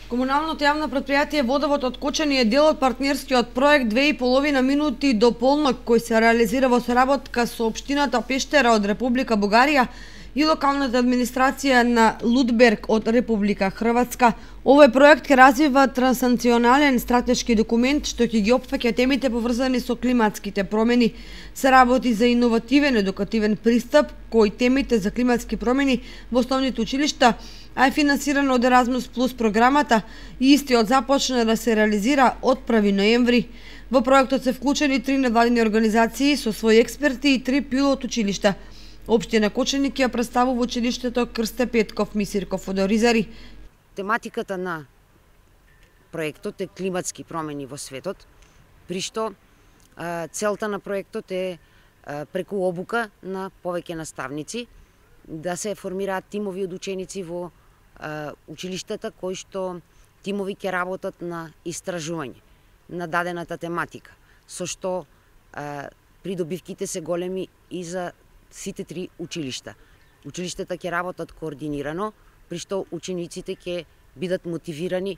Комуналното јавно претпријатие Водовод од Кочани е дел од партнерскиот проект 2,5 минути до полнок кој се реализира во соработка со општината Пештера од Република Бугарија и локалната администрација на Лудберг од Република Хрватска. Овој проект ќе развива транснационален стратешки документ што ќе ги опфаќа темите поврзани со климатските промени. Се работи за иновативен едукативен пристап кој темите за климатски промени во основните училишта, а е финансирано од Еразмус Плюс програмата и истиот започна да се реализира од 1 ноември. Во проектот се вклучени 3 невладини организации со своји експерти и 3 пилот училишта. Општина Кочани ќе ја представува училиштето Крсте Петков Мисирков од Оризари. Тематиката на проектот е климатски промени во светот, при што целта на проектот е преку обука на повеќе наставници да се формираат тимови од ученици во училиштата кои што тимови ќе работат на истражување на дадената тематика, со што придобивките се големи и за сите 3 училишта. Училиштата ќе работат координирано, при што учениците ќе бидат мотивирани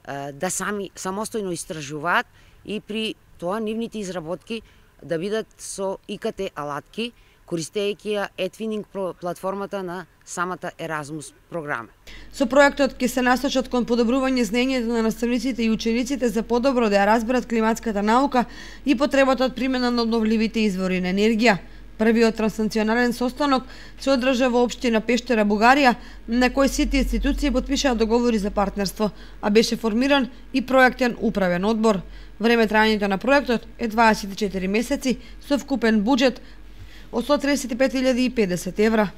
да самостојно истражуваат и при тоа нивните изработки да бидат со ИКТ алатки, користејќи ја Edwinning платформата на самата Еразмус програма. Со проектот ќе се насочат кон подобрување знаењето на наставниците и учениците за подобро да ја разберат климатската наука и потребата од примена на обновливите извори на енергија. Првиот транснационален состанок се одржа во општина Пештера, Бугарија, на кој сите институции потпишаа договори за партнерство, а беше формиран и проектен управен одбор. Време трајањето на проектот е 24 месеци со вкупен буџет од 135.050 евра.